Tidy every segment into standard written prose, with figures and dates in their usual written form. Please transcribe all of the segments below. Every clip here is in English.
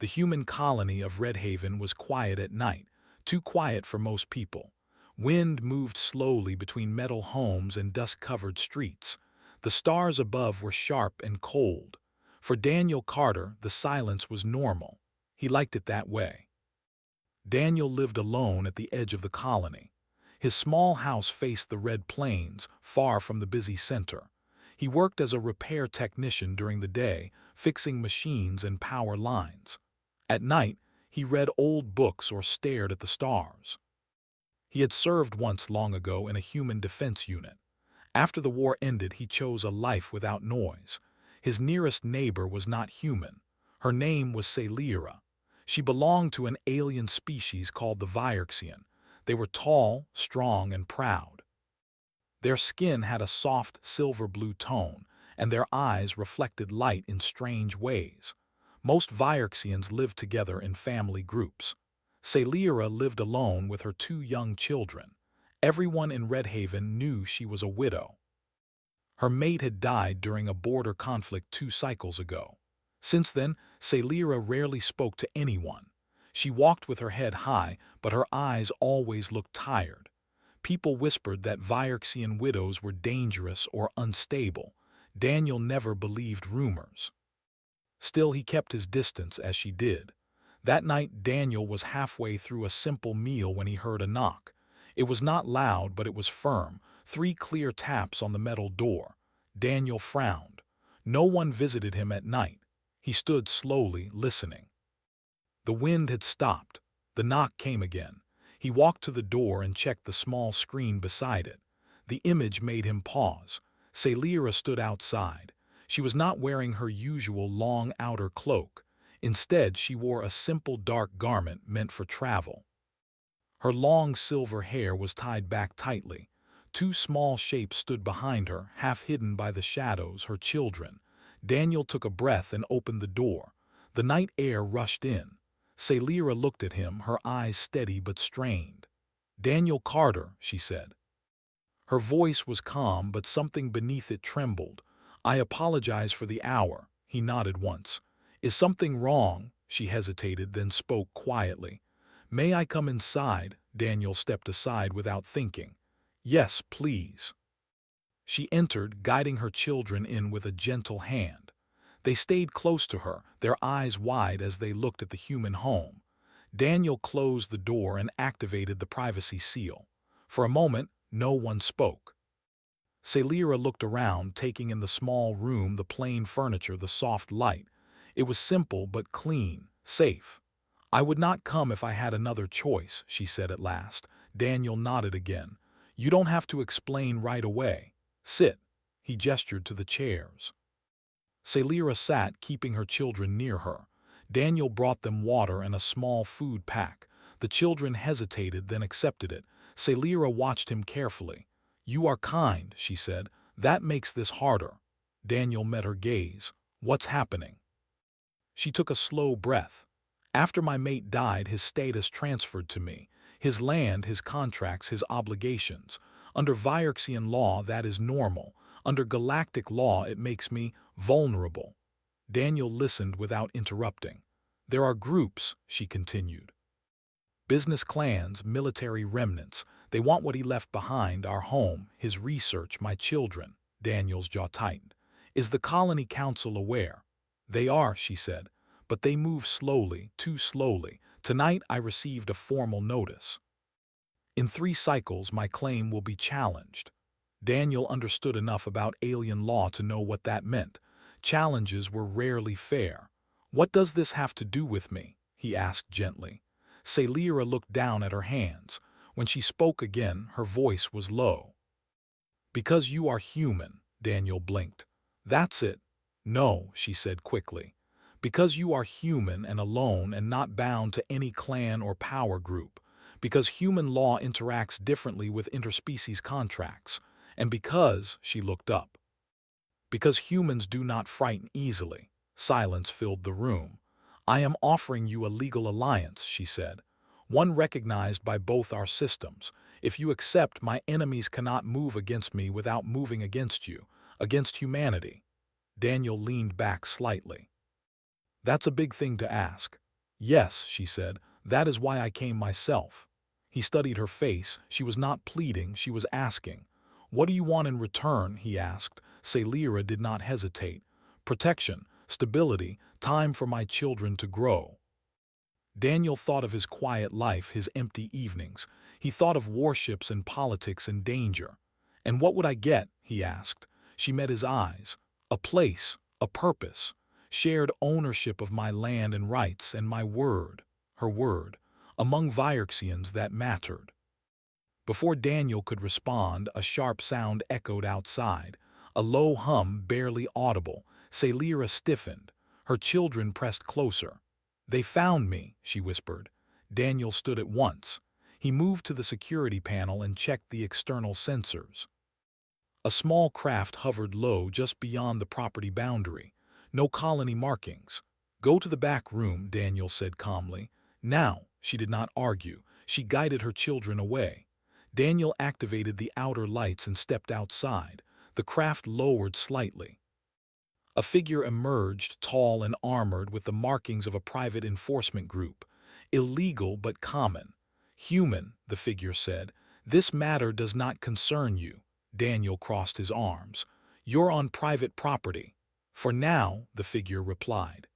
The human colony of Redhaven was quiet at night, too quiet for most people. Wind moved slowly between metal homes and dust-covered streets. The stars above were sharp and cold. For Daniel Carter, the silence was normal. He liked it that way. Daniel lived alone at the edge of the colony. His small house faced the Red Plains, far from the busy center. He worked as a repair technician during the day, fixing machines and power lines. At night, he read old books or stared at the stars. He had served once long ago in a human defense unit. After the war ended, he chose a life without noise. His nearest neighbor was not human. Her name was Celira. She belonged to an alien species called the Vierxian. They were tall, strong, and proud. Their skin had a soft silver-blue tone, and their eyes reflected light in strange ways. Most Vierxians lived together in family groups. Celira lived alone with her two young children. Everyone in Redhaven knew she was a widow. Her mate had died during a border conflict 2 cycles ago. Since then, Celira rarely spoke to anyone. She walked with her head high, but her eyes always looked tired. People whispered that Vierxian widows were dangerous or unstable. Daniel never believed rumors. Still, he kept his distance as she did. That night, Daniel was halfway through a simple meal when he heard a knock. It was not loud, but it was firm, 3 clear taps on the metal door. Daniel frowned. No one visited him at night. He stood slowly, listening. The wind had stopped. The knock came again. He walked to the door and checked the small screen beside it. The image made him pause. Celira stood outside. She was not wearing her usual long outer cloak. Instead, she wore a simple dark garment meant for travel. Her long silver hair was tied back tightly. 2 small shapes stood behind her, half hidden by the shadows, her children. Daniel took a breath and opened the door. The night air rushed in. Celira looked at him, her eyes steady but strained. "Daniel Carter," she said. Her voice was calm, but something beneath it trembled. "I apologize for the hour." He nodded once. "Is something wrong?" She hesitated, then spoke quietly. "May I come inside?" Daniel stepped aside without thinking. "Yes, please." She entered, guiding her children in with a gentle hand. They stayed close to her, their eyes wide as they looked at the human home. Daniel closed the door and activated the privacy seal. For a moment, no one spoke. Celira looked around, taking in the small room, the plain furniture, the soft light. It was simple but clean, safe. "I would not come if I had another choice," she said at last. Daniel nodded again. "You don't have to explain right away. Sit." He gestured to the chairs. Celira sat, keeping her children near her. Daniel brought them water and a small food pack. The children hesitated, then accepted it. Celira watched him carefully. "You are kind," she said. "That makes this harder." Daniel met her gaze. "What's happening?" She took a slow breath. "After my mate died, his status transferred to me. His land, his contracts, his obligations. Under Vierxian law, that is normal. Under galactic law, it makes me vulnerable." Daniel listened without interrupting. "There are groups," she continued. "Business clans, military remnants. They want what he left behind, our home, his research, my children." Daniel's jaw tightened. "Is the Colony Council aware?" "They are," she said, "but they move slowly, too slowly. Tonight I received a formal notice. In 3 cycles, my claim will be challenged." Daniel understood enough about alien law to know what that meant. Challenges were rarely fair. "What does this have to do with me?" he asked gently. Celira looked down at her hands. When she spoke again, her voice was low. "Because you are human," Daniel blinked. "That's it." "No," she said quickly. "Because you are human and alone and not bound to any clan or power group. Because human law interacts differently with interspecies contracts. And because," she looked up, "because humans do not frighten easily." Silence filled the room. "I am offering you a legal alliance," she said. "One recognized by both our systems. If you accept, my enemies cannot move against me without moving against you, against humanity." Daniel leaned back slightly. "That's a big thing to ask." Yes, she said, that is why I came myself. He studied her face. She was not pleading, she was asking. What do you want in return, he asked. Salira did not hesitate. Protection, stability, time for my children to grow. Daniel thought of his quiet life, his empty evenings. He thought of warships and politics and danger. And what would I get, he asked. She met his eyes. A place, a purpose, shared ownership of my land and rights, and my word, her word. Among Vierxians that mattered. Before Daniel could respond, a sharp sound echoed outside. A low hum, barely audible. Salira stiffened. Her children pressed closer. They found me, she whispered. Daniel stood at once. He moved to the security panel and checked the external sensors. A small craft hovered low just beyond the property boundary. No colony markings. Go to the back room, Daniel said calmly. Now, she did not argue. She guided her children away. Daniel activated the outer lights and stepped outside. The craft lowered slightly. A figure emerged, tall and armored, with the markings of a private enforcement group. Illegal but common. Human, the figure said. This matter does not concern you. Daniel crossed his arms. You're on private property. For now, the figure replied.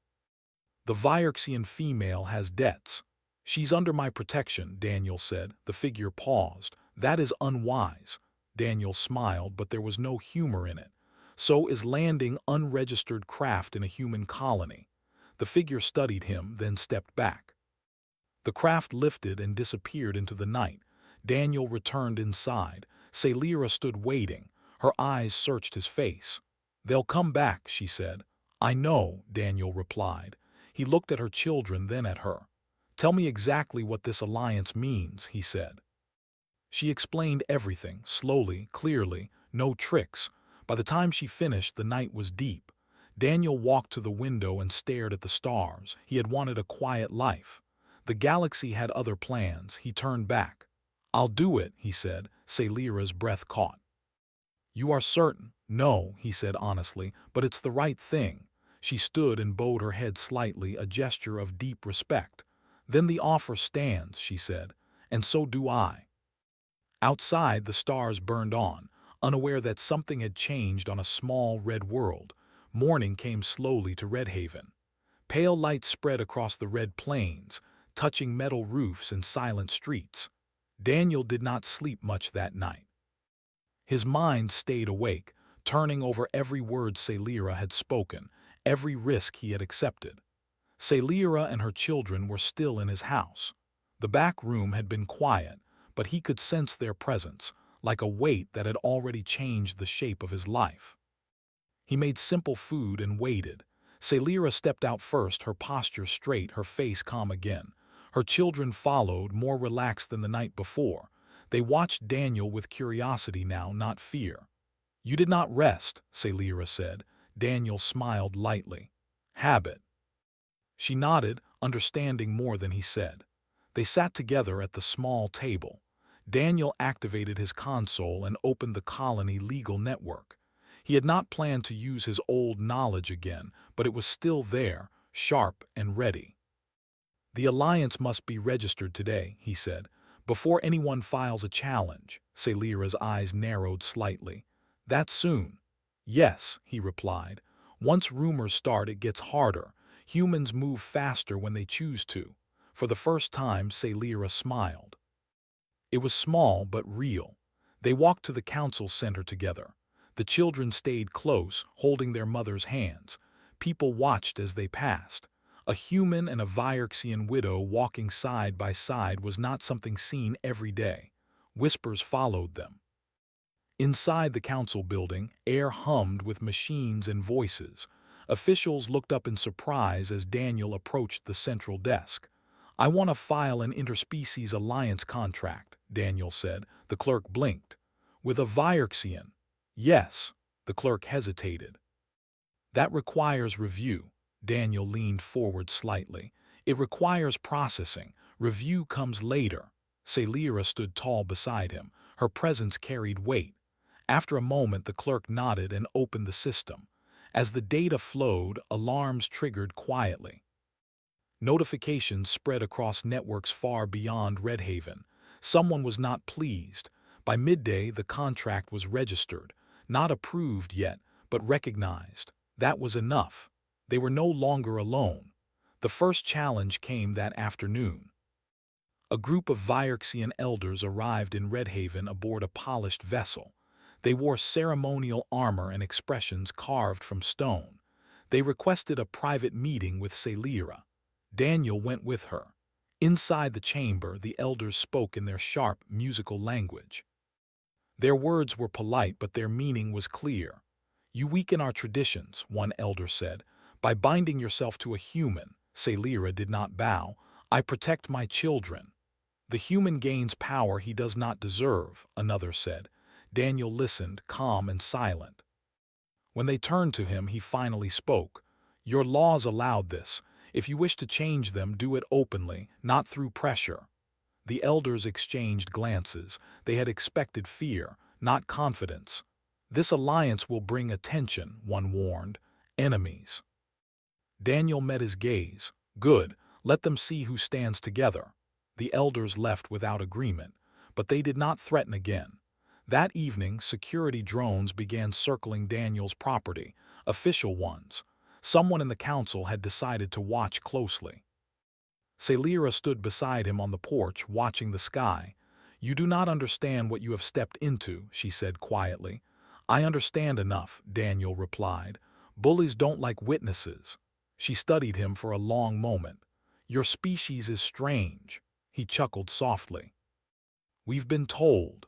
The Vierxian female has debts. She's under my protection, Daniel said. The figure paused. That is unwise. Daniel smiled, but there was no humor in it. So is landing unregistered craft in a human colony. The figure studied him, then stepped back. The craft lifted and disappeared into the night. Daniel returned inside. Salira stood waiting. Her eyes searched his face. They'll come back, she said. I know, Daniel replied. He looked at her children, then at her. Tell me exactly what this alliance means, he said. She explained everything, slowly, clearly, no tricks. By the time she finished, the night was deep. Daniel walked to the window and stared at the stars. He had wanted a quiet life. The galaxy had other plans. He turned back. I'll do it, he said. Salira's breath caught. You are certain? No, he said honestly, but it's the right thing. She stood and bowed her head slightly, a gesture of deep respect. Then the offer stands, she said, and so do I. Outside, the stars burned on, unaware that something had changed on a small red world. Morning came slowly to Redhaven. Pale light spread across the red plains, touching metal roofs and silent streets. Daniel did not sleep much that night. His mind stayed awake, turning over every word Salira had spoken, every risk he had accepted. Salira and her children were still in his house. The back room had been quiet, but he could sense their presence, like a weight that had already changed the shape of his life. He made simple food and waited. Salira stepped out first, her posture straight, her face calm again. Her children followed, more relaxed than the night before. They watched Daniel with curiosity now, not fear. You did not rest, Salira said. Daniel smiled lightly. Habit. She nodded, understanding more than he said. They sat together at the small table. Daniel activated his console and opened the colony legal network. He had not planned to use his old knowledge again, but it was still there, sharp and ready. The alliance must be registered today, he said, before anyone files a challenge. Salira's eyes narrowed slightly. That soon? Yes, he replied. Once rumors start, it gets harder. Humans move faster when they choose to. For the first time, Salira smiled. It was small but real. They walked to the council center together. The children stayed close, holding their mother's hands. People watched as they passed. A human and a Vierxian widow walking side by side was not something seen every day. Whispers followed them. Inside the council building, air hummed with machines and voices. Officials looked up in surprise as Daniel approached the central desk. I want to file an interspecies alliance contract, Daniel said. The clerk blinked. With a Vierxian? Yes. The clerk hesitated. That requires review. Daniel leaned forward slightly. It requires processing. Review comes later. Salira stood tall beside him. Her presence carried weight. After a moment, the clerk nodded and opened the system. As the data flowed, alarms triggered quietly. Notifications spread across networks far beyond Redhaven. Someone was not pleased. By midday, the contract was registered, not approved yet, but recognized. That was enough. They were no longer alone. The first challenge came that afternoon. A group of Vierxian elders arrived in Redhaven aboard a polished vessel. They wore ceremonial armor and expressions carved from stone. They requested a private meeting with Celira. Daniel went with her. Inside the chamber, the elders spoke in their sharp, musical language. Their words were polite, but their meaning was clear. "You weaken our traditions," one elder said, "by binding yourself to a human." Celira did not bow. "I protect my children." "The human gains power he does not deserve," another said. Daniel listened, calm and silent. When they turned to him, he finally spoke. "Your laws allowed this. If you wish to change them, do it openly, not through pressure." The elders exchanged glances. They had expected fear, not confidence. "This alliance will bring attention," one warned. "Enemies." Daniel met his gaze. "Good, let them see who stands together." The elders left without agreement, but they did not threaten again. That evening, security drones began circling Daniel's property, official ones. Someone in the council had decided to watch closely. Celira stood beside him on the porch, watching the sky. "You do not understand what you have stepped into," she said quietly. "I understand enough," Daniel replied. "Bullies don't like witnesses." She studied him for a long moment. "Your species is strange." He chuckled softly. "We've been told."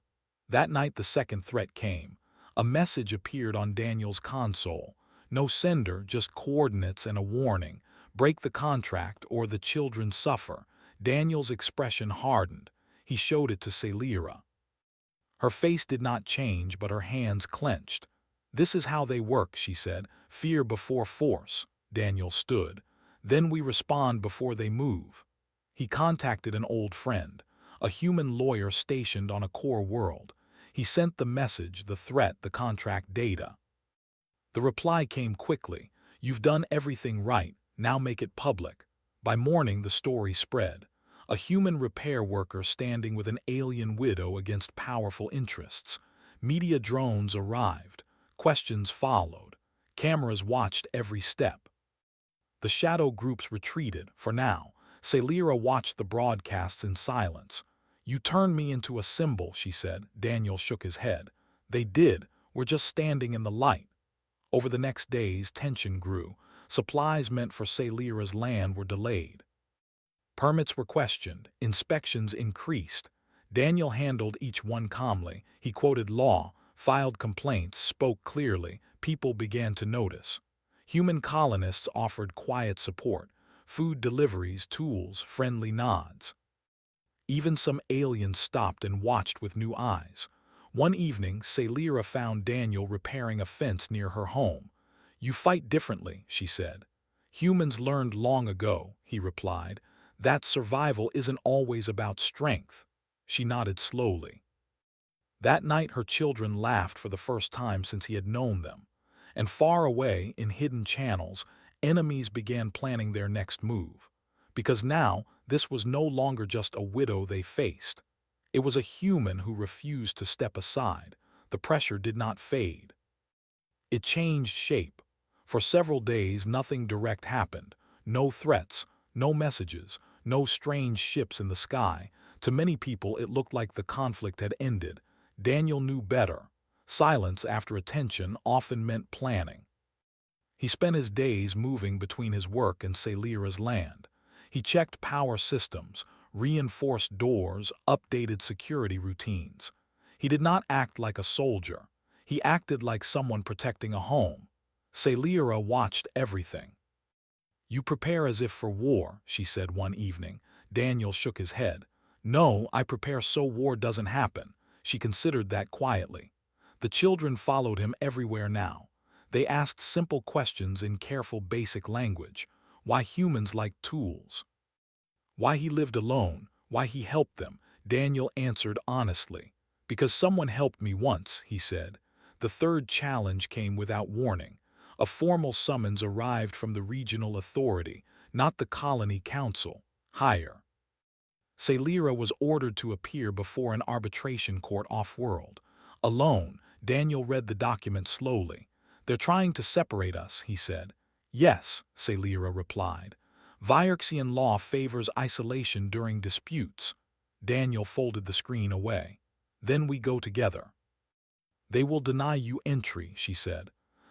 That night the second threat came. A message appeared on Daniel's console. No sender, just coordinates and a warning. "Break the contract or the children suffer." Daniel's expression hardened. He showed it to Celira. Her face did not change, but her hands clenched. "This is how they work," she said. "Fear before force." Daniel stood. "Then we respond before they move." He contacted an old friend, a human lawyer stationed on a core world. He sent the message, the threat, the contract data. The reply came quickly. "You've done everything right, now make it public." By morning the story spread. A human repair worker standing with an alien widow against powerful interests. Media drones arrived. Questions followed. Cameras watched every step. The shadow groups retreated, for now. Celira watched the broadcasts in silence. "You turned me into a symbol," she said. Daniel shook his head. "They did. We're just standing in the light." Over the next days, tension grew. Supplies meant for Celira's land were delayed. Permits were questioned. Inspections increased. Daniel handled each one calmly. He quoted law, filed complaints, spoke clearly. People began to notice. Human colonists offered quiet support. Food deliveries, tools, friendly nods. Even some aliens stopped and watched with new eyes. One evening, Celira found Daniel repairing a fence near her home. "You fight differently," she said. "Humans learned long ago," he replied. "That survival isn't always about strength." She nodded slowly. That night her children laughed for the first time since he had known them. And far away, in hidden channels, enemies began planning their next move. Because now, this was no longer just a widow they faced. It was a human who refused to step aside. The pressure did not fade. It changed shape. For several days, nothing direct happened. No threats, no messages, no strange ships in the sky. To many people, it looked like the conflict had ended. Daniel knew better. Silence after attention often meant planning. He spent his days moving between his work and Celira's land. He checked power systems, reinforced doors, updated security routines. He did not act like a soldier. He acted like someone protecting a home. Celira watched everything. "You prepare as if for war," she said one evening. Daniel shook his head. "No, I prepare so war doesn't happen." She considered that quietly. The children followed him everywhere now. They asked simple questions in careful basic language. Why humans like tools. Why he lived alone. Why he helped them. Daniel answered honestly. "Because someone helped me once," he said. The third challenge came without warning. A formal summons arrived from the regional authority. not the colony council. Higher. Salira was ordered to appear before an arbitration court off-world. Alone, Daniel read the document slowly. "They're trying to separate us," he said. "Yes," Salira replied. "Vierxian law favors isolation during disputes." Daniel folded the screen away. "Then we go together." "They will deny you entry," she said.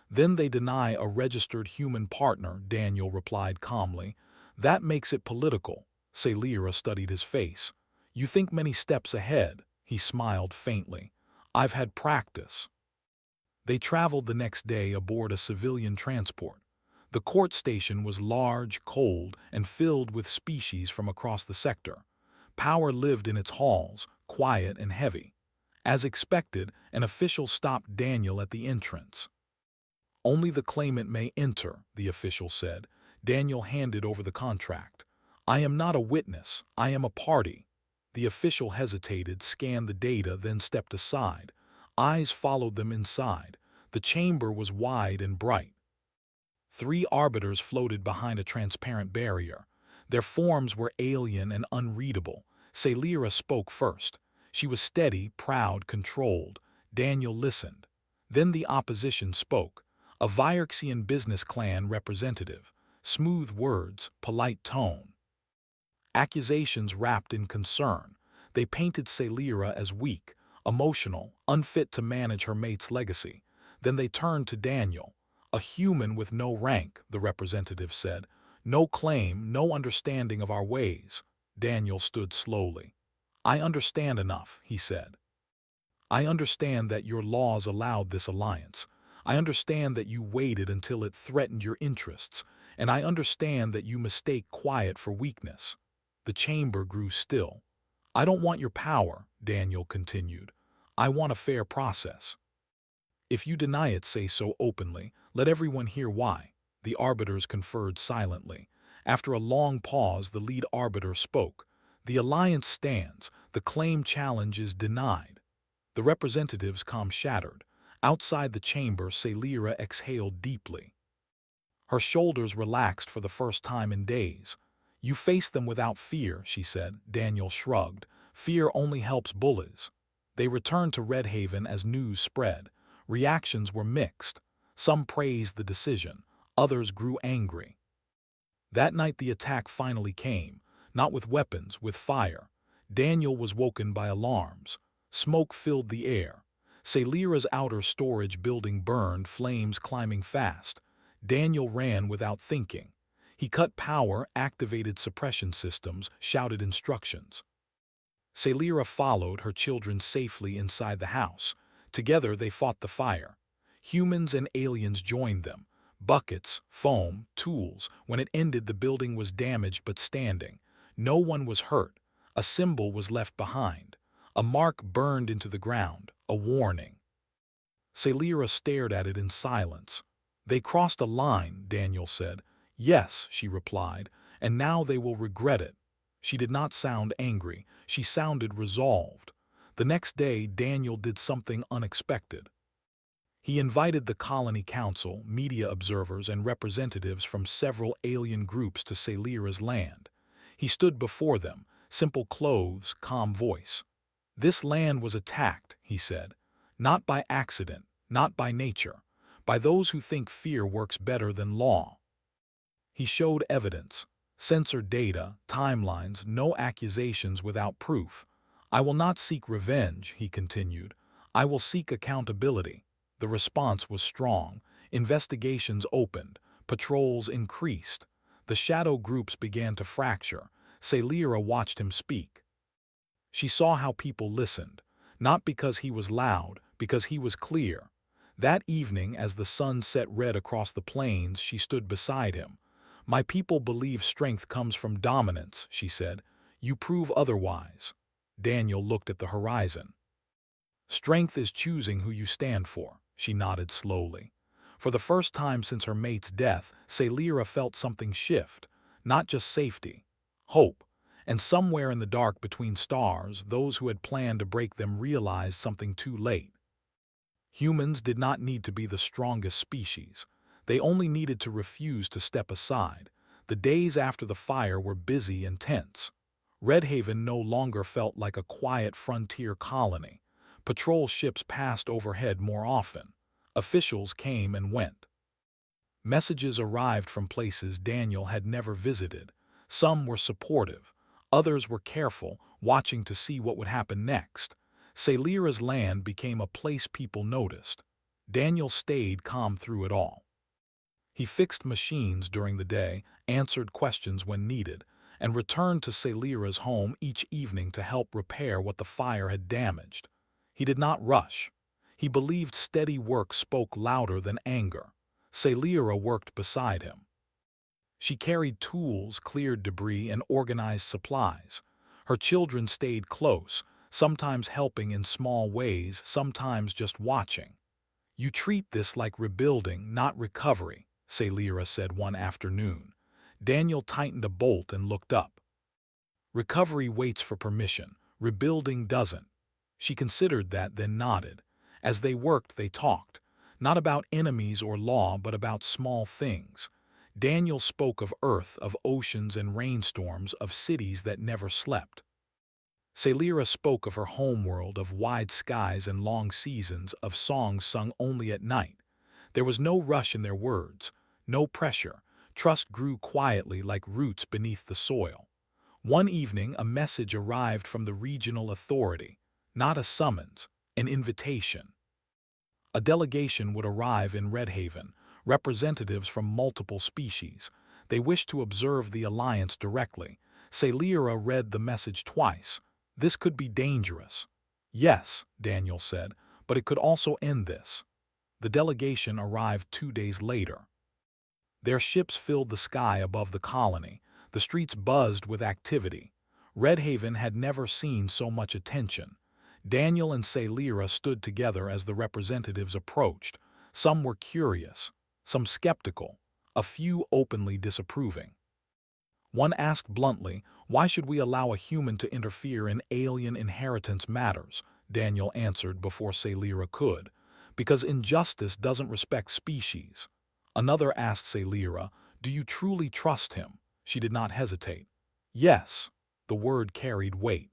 "Then they deny a registered human partner," Daniel replied calmly. "That makes it political." Salira studied his face. "You think many steps ahead," he smiled faintly. "I've had practice." They traveled the next day aboard a civilian transport. The court station was large, cold, and filled with species from across the sector. Power lived in its halls, quiet and heavy. As expected, an official stopped Daniel at the entrance. "Only the claimant may enter," the official said. Daniel handed over the contract. "I am not a witness, I am a party." The official hesitated, scanned the data, then stepped aside. Eyes followed them inside. The chamber was wide and bright. 3 arbiters floated behind a transparent barrier. Their forms were alien and unreadable. Salira spoke first. She was steady, proud, controlled. Daniel listened. Then the opposition spoke. A Vierxian business clan representative. Smooth words, polite tone. Accusations wrapped in concern. They painted Salira as weak, emotional, unfit to manage her mate's legacy. Then they turned to Daniel. "A human with no rank," the representative said. "No claim, no understanding of our ways." Daniel stood slowly. "I understand enough," he said. "I understand that your laws allowed this alliance. I understand that you waited until it threatened your interests. And I understand that you mistake quiet for weakness." The chamber grew still. "I don't want your power," Daniel continued. "I want a fair process. If you deny it, say so openly. Let everyone hear why." The arbiters conferred silently. After a long pause, the lead arbiter spoke. "The alliance stands. The claim challenge is denied." The representative's calm shattered. Outside the chamber, Salira exhaled deeply. Her shoulders relaxed for the first time in days. "You face them without fear," she said. Daniel shrugged. "Fear only helps bullies." They returned to Red Haven as news spread. Reactions were mixed. Some praised the decision. Others grew angry. That night the attack finally came. Not with weapons, with fire. Daniel was woken by alarms. Smoke filled the air. Salira's outer storage building burned, flames climbing fast. Daniel ran without thinking. He cut power, activated suppression systems, shouted instructions. Salira followed, her children safely inside the house. Together they fought the fire. Humans and aliens joined them. Buckets, foam, tools. When it ended, the building was damaged but standing. No one was hurt. A symbol was left behind. A mark burned into the ground, a warning. Salira stared at it in silence. "They crossed a line," Daniel said. "Yes," she replied, "and now they will regret it." She did not sound angry. She sounded resolved. The next day, Daniel did something unexpected. He invited the colony council, media observers, and representatives from several alien groups to Salira's land. He stood before them, simple clothes, calm voice. "This land was attacked," he said, "not by accident, not by nature, by those who think fear works better than law." He showed evidence, censored data, timelines, no accusations without proof. "I will not seek revenge," he continued. "I will seek accountability." The response was strong. Investigations opened. Patrols increased. The shadow groups began to fracture. Salira watched him speak. She saw how people listened, not because he was loud, because he was clear. That evening, as the sun set red across the plains, she stood beside him. "My people believe strength comes from dominance," she said. "You prove otherwise." Daniel looked at the horizon. "Strength is choosing who you stand for," she nodded slowly. For the first time since her mate's death, Salira felt something shift. Not just safety, hope. And somewhere in the dark between stars, those who had planned to break them realized something too late. Humans did not need to be the strongest species. They only needed to refuse to step aside. The days after the fire were busy and tense. Redhaven no longer felt like a quiet frontier colony. Patrol ships passed overhead more often. Officials came and went. Messages arrived from places Daniel had never visited. Some were supportive. Others were careful, watching to see what would happen next. Salira's land became a place people noticed. Daniel stayed calm through it all. He fixed machines during the day, answered questions when needed, and returned to Salira's home each evening to help repair what the fire had damaged. He did not rush. He believed steady work spoke louder than anger. Salira worked beside him. She carried tools, cleared debris, and organized supplies. Her children stayed close, sometimes helping in small ways, sometimes just watching. "You treat this like rebuilding, not recovery," Salira said one afternoon. Daniel tightened a bolt and looked up. "Recovery waits for permission. Rebuilding doesn't." She considered that, then nodded. As they worked, they talked. Not about enemies or law, but about small things. Daniel spoke of Earth, of oceans and rainstorms, of cities that never slept. Salira spoke of her homeworld, of wide skies and long seasons, of songs sung only at night. There was no rush in their words, no pressure. Trust grew quietly like roots beneath the soil. One evening, a message arrived from the regional authority. Not a summons, an invitation. A delegation would arrive in Redhaven, representatives from multiple species. They wished to observe the alliance directly. Salira read the message twice. This could be dangerous. "Yes," Daniel said, "but it could also end this." The delegation arrived 2 days later. Their ships filled the sky above the colony. The streets buzzed with activity. Redhaven had never seen so much attention. Daniel and Salira stood together as the representatives approached. Some were curious, some skeptical, a few openly disapproving. One asked bluntly, "Why should we allow a human to interfere in alien inheritance matters?" Daniel answered before Salira could. "Because injustice doesn't respect species." Another asked Salira, "Do you truly trust him?" She did not hesitate. "Yes." The word carried weight.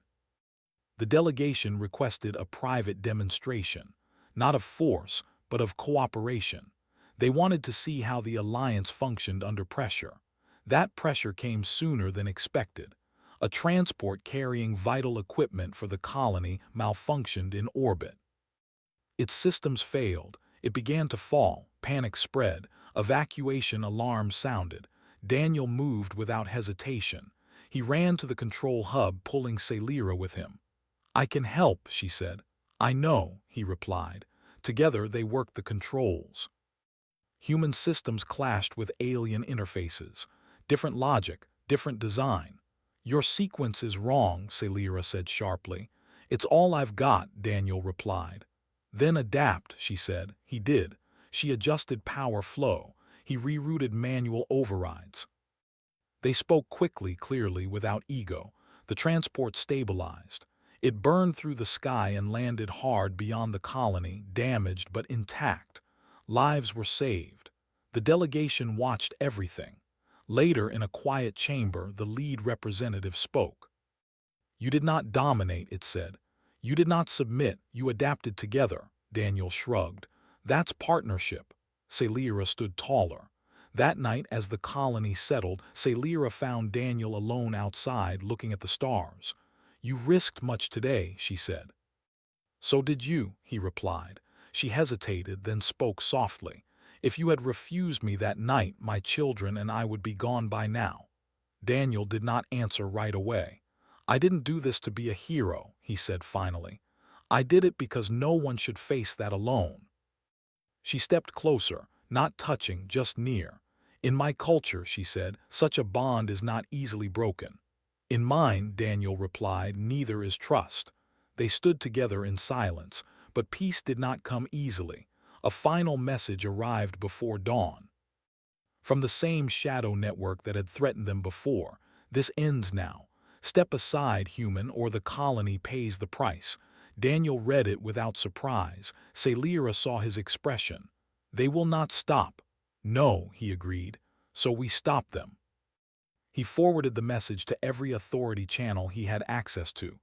The delegation requested a private demonstration, not of force, but of cooperation. They wanted to see how the alliance functioned under pressure. That pressure came sooner than expected. A transport carrying vital equipment for the colony malfunctioned in orbit. Its systems failed. It began to fall. Panic spread. Evacuation alarms sounded. Daniel moved without hesitation. He ran to the control hub, pulling Salira with him. "I can help," she said. "I know," he replied. Together they worked the controls. Human systems clashed with alien interfaces. Different logic, different design. "Your sequence is wrong," Salira said sharply. "It's all I've got," Daniel replied. "Then adapt," she said. He did. She adjusted power flow. He rerouted manual overrides. They spoke quickly, clearly, without ego. The transport stabilized. It burned through the sky and landed hard beyond the colony, damaged but intact. Lives were saved. The delegation watched everything. Later, in a quiet chamber, the lead representative spoke. "You did not dominate," it said. "You did not submit, you adapted together." Daniel shrugged. "That's partnership." Salira stood taller. That night, as the colony settled, Salira found Daniel alone outside, looking at the stars. "You risked much today," she said. "So did you," he replied. She hesitated, then spoke softly. "If you had refused me that night, my children and I would be gone by now." Daniel did not answer right away. "I didn't do this to be a hero," he said finally. "I did it because no one should face that alone." She stepped closer, not touching, just near. "In my culture," she said, "such a bond is not easily broken." "In mine," Daniel replied, "neither is trust." They stood together in silence, but peace did not come easily. A final message arrived before dawn. From the same shadow network that had threatened them before. "This ends now. Step aside, human, or the colony pays the price." Daniel read it without surprise. Salira saw his expression. "They will not stop." "No," he agreed. "So we stop them." He forwarded the message to every authority channel he had access to.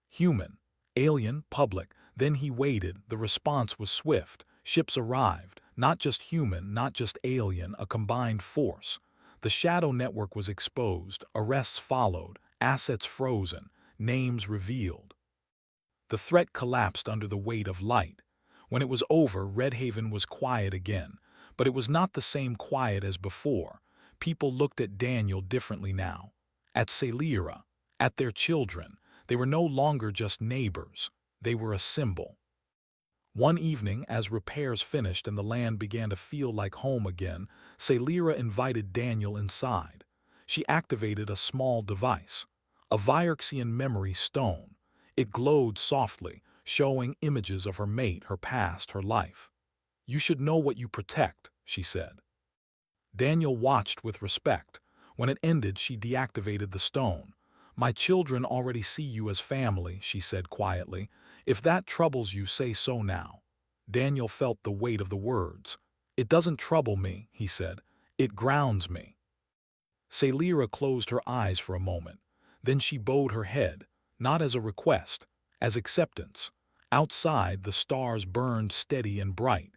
Human, alien, public. Then he waited. The response was swift. Ships arrived. Not just human, not just alien, a combined force. The shadow network was exposed. Arrests followed. Assets frozen. Names revealed. The threat collapsed under the weight of light. When it was over, Redhaven was quiet again. But it was not the same quiet as before. People looked at Daniel differently now. At Celira, at their children. They were no longer just neighbors. They were a symbol. One evening, as repairs finished and the land began to feel like home again, Celira invited Daniel inside. She activated a small device, a Vierxian memory stone. It glowed softly, showing images of her mate, her past, her life. "You should know what you protect," she said. Daniel watched with respect. When it ended, she deactivated the stone. "My children already see you as family," she said quietly. "If that troubles you, say so now." Daniel felt the weight of the words. "It doesn't trouble me," he said. "It grounds me." Celira closed her eyes for a moment. Then she bowed her head, not as a request, as acceptance. Outside, the stars burned steady and bright.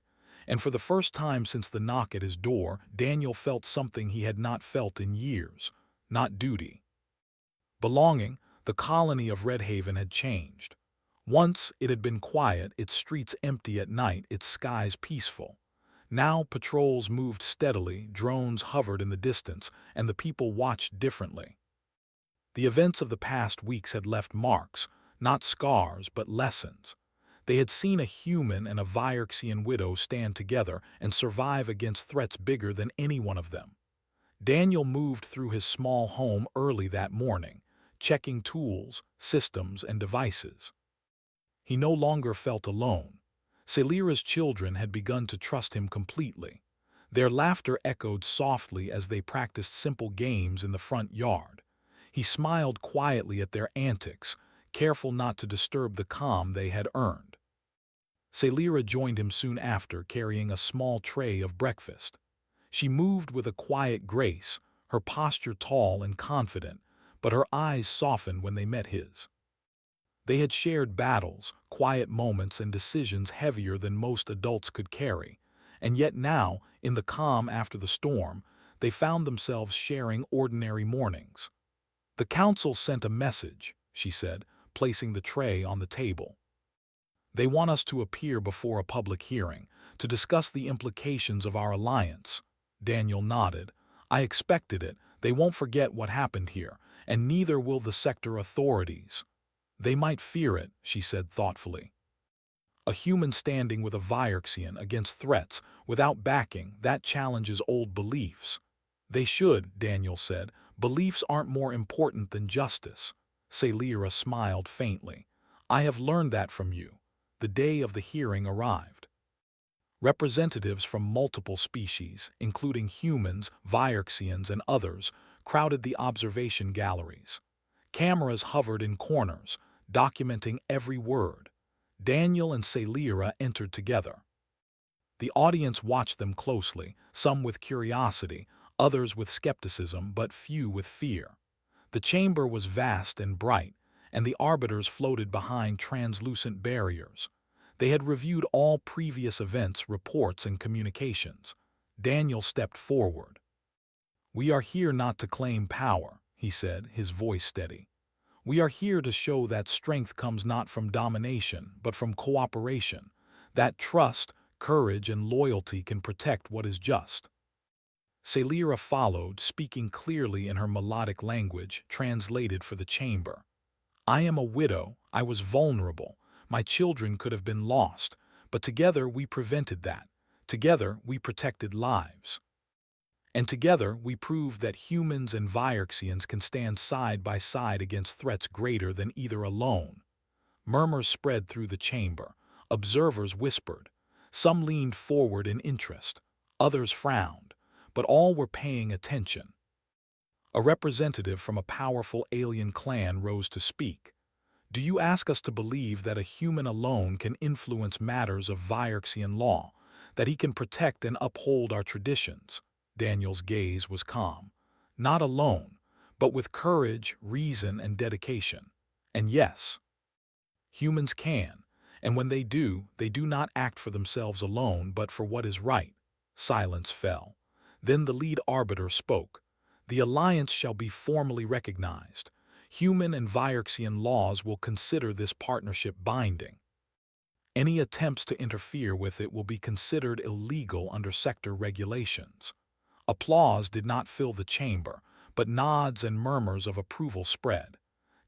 And for the first time since the knock at his door, Daniel felt something he had not felt in years. Not duty. Belonging. The colony of Redhaven had changed. Once it had been quiet, its streets empty at night, its skies peaceful. Now patrols moved steadily, drones hovered in the distance, and the people watched differently. The events of the past weeks had left marks, not scars, but lessons. They had seen a human and a Vierxian widow stand together and survive against threats bigger than any one of them. Daniel moved through his small home early that morning, checking tools, systems, and devices. He no longer felt alone. Celira's children had begun to trust him completely. Their laughter echoed softly as they practiced simple games in the front yard. He smiled quietly at their antics, careful not to disturb the calm they had earned. Celira joined him soon after, carrying a small tray of breakfast. She moved with a quiet grace, her posture tall and confident, but her eyes softened when they met his. They had shared battles, quiet moments, and decisions heavier than most adults could carry, and yet now, in the calm after the storm, they found themselves sharing ordinary mornings. "The council sent a message," she said, placing the tray on the table. "They want us to appear before a public hearing, to discuss the implications of our alliance." Daniel nodded. "I expected it. They won't forget what happened here, and neither will the sector authorities." "They might fear it," she said thoughtfully. "A human standing with a Vierxian against threats, without backing, that challenges old beliefs." "They should," Daniel said. "Beliefs aren't more important than justice." Celira smiled faintly. "I have learned that from you." The day of the hearing arrived. Representatives from multiple species, including humans, Vierxians, and others, crowded the observation galleries. Cameras hovered in corners, documenting every word. Daniel and Celira entered together. The audience watched them closely, some with curiosity, others with skepticism, but few with fear. The chamber was vast and bright, and the arbiters floated behind translucent barriers. They had reviewed all previous events, reports, and communications. Daniel stepped forward. "We are here not to claim power," he said, his voice steady. "We are here to show that strength comes not from domination, but from cooperation, that trust, courage, and loyalty can protect what is just." Celira followed, speaking clearly in her melodic language, translated for the chamber. "I am a widow. I was vulnerable. My children could have been lost, but together we prevented that. Together we protected lives. And together we proved that humans and Vierxians can stand side by side against threats greater than either alone." Murmurs spread through the chamber. Observers whispered. Some leaned forward in interest. Others frowned. But all were paying attention. A representative from a powerful alien clan rose to speak. "Do you ask us to believe that a human alone can influence matters of Vierxian law, that he can protect and uphold our traditions?" Daniel's gaze was calm. "Not alone, but with courage, reason, and dedication. And yes, humans can, and when they do not act for themselves alone, but for what is right. Silence fell. Then the lead arbiter spoke. The alliance shall be formally recognized. Human and Virexian laws will consider this partnership binding. Any attempts to interfere with it will be considered illegal under sector regulations. Applause did not fill the chamber, but nods and murmurs of approval spread.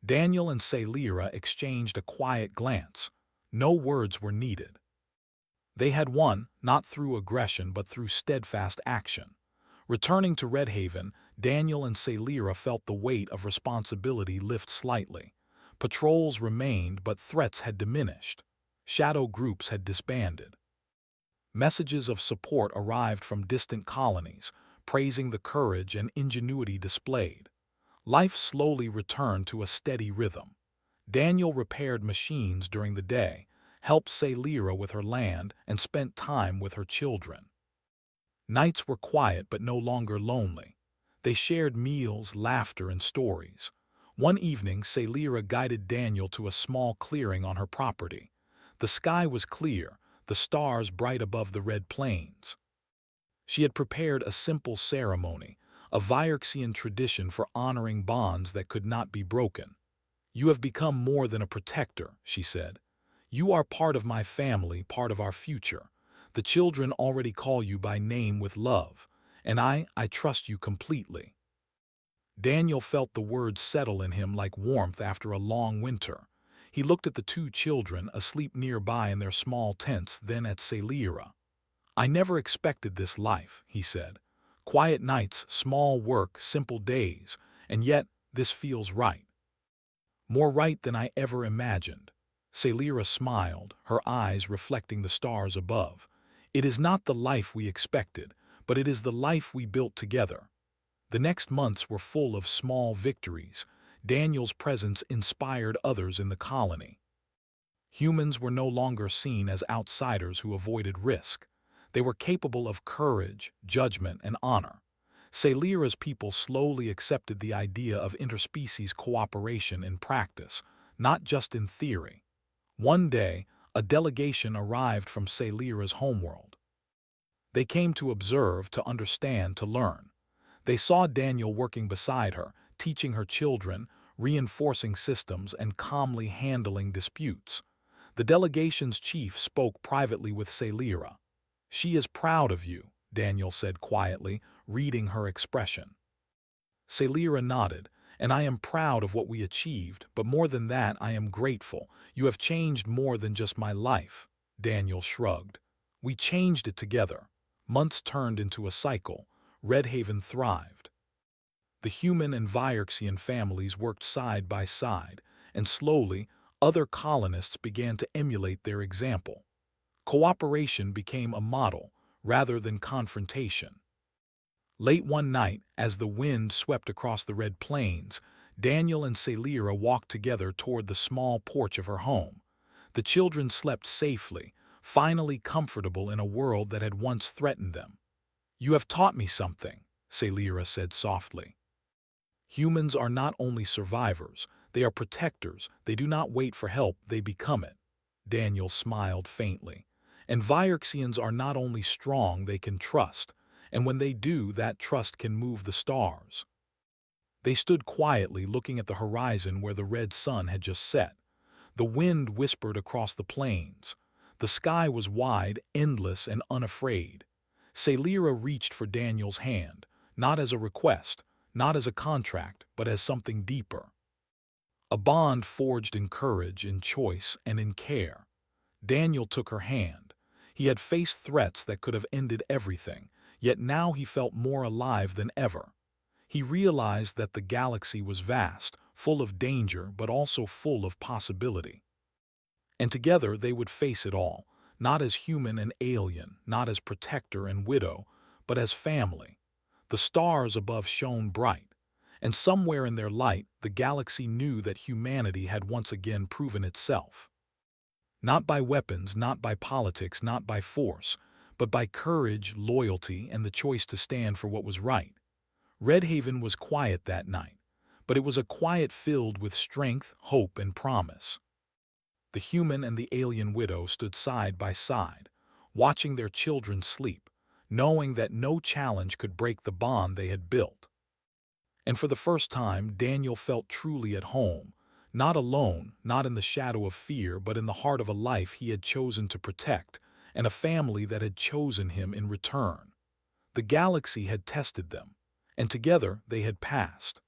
Daniel and Celira exchanged a quiet glance. No words were needed. They had won, not through aggression but through steadfast action. Returning to Redhaven, Daniel and Celira felt the weight of responsibility lift slightly. Patrols remained, but threats had diminished. Shadow groups had disbanded. Messages of support arrived from distant colonies, praising the courage and ingenuity displayed. Life slowly returned to a steady rhythm. Daniel repaired machines during the day, helped Celira with her land, and spent time with her children. Nights were quiet but no longer lonely. They shared meals, laughter, and stories. One evening, Celira guided Daniel to a small clearing on her property. The sky was clear, the stars bright above the red plains. She had prepared a simple ceremony, a Virexian tradition for honoring bonds that could not be broken. "You have become more than a protector," she said. "You are part of my family, part of our future. The children already call you by name with love, and I trust you completely." Daniel felt the words settle in him like warmth after a long winter. He looked at the two children asleep nearby in their small tents, then at Celira. "I never expected this life," he said. "Quiet nights, small work, simple days, and yet this feels right. More right than I ever imagined." Celira smiled, her eyes reflecting the stars above. "It is not the life we expected, but it is the life we built together." The next months were full of small victories. Daniel's presence inspired others in the colony. Humans were no longer seen as outsiders who avoided risk. They were capable of courage, judgment, and honor. Celira's people slowly accepted the idea of interspecies cooperation in practice, not just in theory. One day, a delegation arrived from Celira's homeworld. They came to observe, to understand, to learn. They saw Daniel working beside her, teaching her children, reinforcing systems, and calmly handling disputes. The delegation's chief spoke privately with Celira. "She is proud of you," Daniel said quietly, reading her expression. Celira nodded. "And I am proud of what we achieved, but more than that, I am grateful. You have changed more than just my life." Daniel shrugged. "We changed it together." Months turned into a cycle. Redhaven thrived. The human and Virexian families worked side by side, and slowly, other colonists began to emulate their example. Cooperation became a model, rather than confrontation. Late one night, as the wind swept across the red plains, Daniel and Celira walked together toward the small porch of her home. The children slept safely, finally comfortable in a world that had once threatened them. "You have taught me something," Celira said softly. "Humans are not only survivors, they are protectors. They do not wait for help, they become it." Daniel smiled faintly. "And Virexians are not only strong, they can trust. And when they do, that trust can move the stars." They stood quietly looking at the horizon where the red sun had just set. The wind whispered across the plains. The sky was wide, endless, and unafraid. Celira reached for Daniel's hand, not as a request, not as a contract, but as something deeper. A bond forged in courage, in choice, and in care. Daniel took her hand. He had faced threats that could have ended everything, yet now he felt more alive than ever. He realized that the galaxy was vast, full of danger, but also full of possibility. And together they would face it all, not as human and alien, not as protector and widow, but as family. The stars above shone bright, and somewhere in their light the galaxy knew that humanity had once again proven itself. Not by weapons, not by politics, not by force, but by courage, loyalty, and the choice to stand for what was right. Redhaven was quiet that night. but it was a quiet filled with strength, hope, and promise. The human and the alien widow stood side by side, watching their children sleep, knowing that no challenge could break the bond they had built. And for the first time, Daniel felt truly at home, not alone, not in the shadow of fear, but in the heart of a life he had chosen to protect, and a family that had chosen him in return. The galaxy had tested them, and together they had passed.